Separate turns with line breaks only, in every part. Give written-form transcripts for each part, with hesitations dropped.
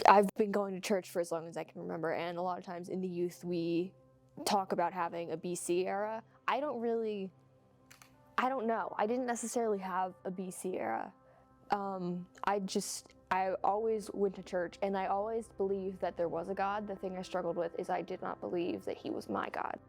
I've been going to church for as long as I can remember, and a lot of times in the youth we talk about having a BC era. I don't know. I didn't necessarily have a BC era. I always went to church, and I always believed that there was a God. The thing I struggled with is I did not believe that he was my God.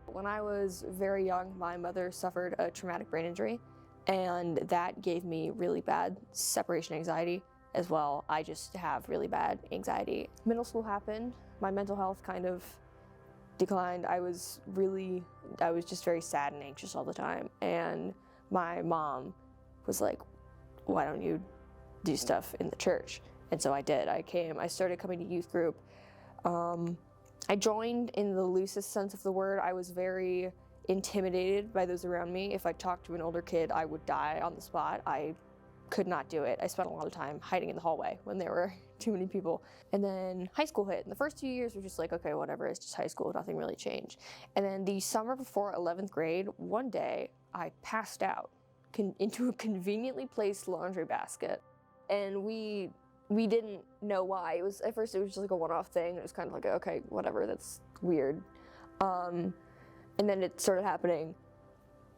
When I was very young, my mother suffered a traumatic brain injury, and that gave me really bad separation anxiety as well. I just have really bad anxiety. Middle school happened. My mental health kind of declined. I was just very sad and anxious all the time. And my mom was like, why don't you do stuff in the church? And so I did. I started coming to youth group. I joined in the loosest sense of the word. I was very intimidated by those around me. If I talked to an older kid, I would die on the spot. I could not do it. I spent a lot of time hiding in the hallway when there were too many people. And then high school hit, and the first 2 years were just like, okay, whatever, it's just high school, nothing really changed. And then the summer before 11th grade, one day, I passed out into a conveniently placed laundry basket. And we didn't know why. At first it was just like a one-off thing. It was kind of like, okay, whatever, that's weird. And then it started happening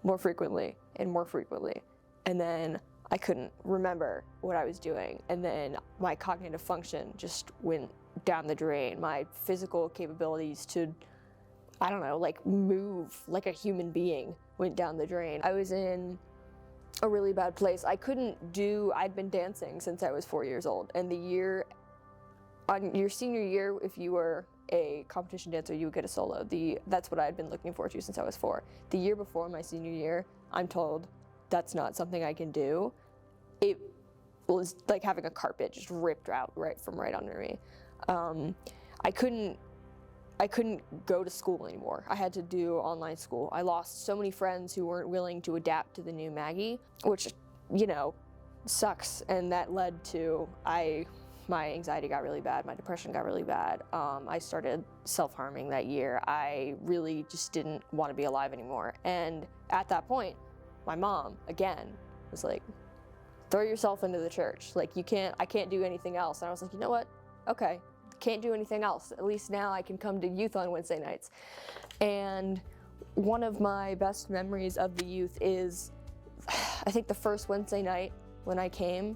more frequently and more frequently. And then I couldn't remember what I was doing. And then my cognitive function just went down the drain. My physical capabilities to, I don't know, like move like a human being went down the drain. I was in a really bad place. I'd been dancing since I was 4 years old. And on your senior year, if you were a competition dancer, you would get a solo. That's what I had been looking forward to since I was 4. The year before my senior year, I'm told that's not something I can do. It was like having a carpet just ripped out right under me. I couldn't go to school anymore. I had to do online school. I lost so many friends who weren't willing to adapt to the new Maggie, which, sucks. And that led to my anxiety got really bad, my depression got really bad. I started self-harming that year. I really just didn't want to be alive anymore. And at that point, my mom, again, was like, throw yourself into the church. Like, I can't do anything else. And I was like, you know what? Okay, can't do anything else. At least now I can come to youth on Wednesday nights. And one of my best memories of the youth is, I think the first Wednesday night when I came,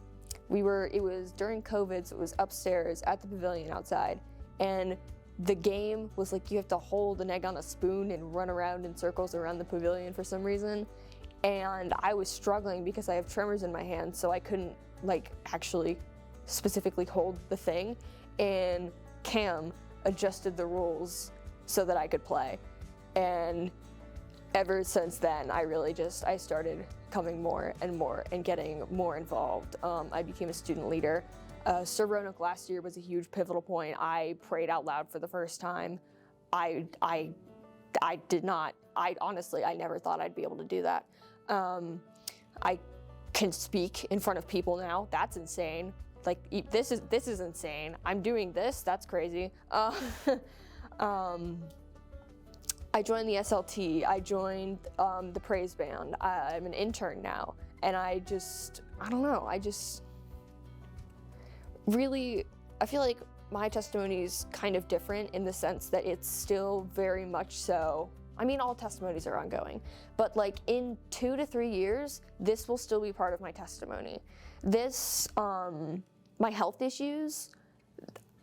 it was during COVID, so it was upstairs at the pavilion outside. And the game was like, you have to hold an egg on a spoon and run around in circles around the pavilion for some reason. And I was struggling because I have tremors in my hands, so I couldn't actually specifically hold the thing. And Cam adjusted the rules so that I could play. And ever since then, I started coming more and more and getting more involved. I became a student leader. Sir Roanoke last year was a huge pivotal point. I prayed out loud for the first time. I honestly never thought I'd be able to do that. I can speak in front of people now. That's insane. Like, this is insane. I'm doing this. That's crazy. I joined the SLT. I joined the praise band. I'm an intern now, and I don't know. I feel like my testimony is kind of different in the sense that it's still very much so. I mean, all testimonies are ongoing, but like in 2 to 3 years, this will still be part of my testimony. My health issues,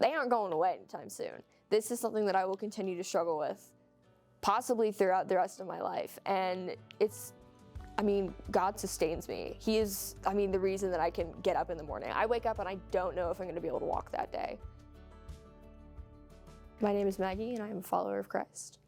they aren't going away anytime soon. This is something that I will continue to struggle with, possibly throughout the rest of my life. And God sustains me. He is, the reason that I can get up in the morning. I wake up and I don't know if I'm gonna be able to walk that day. My name is Maggie, and I am a follower of Christ.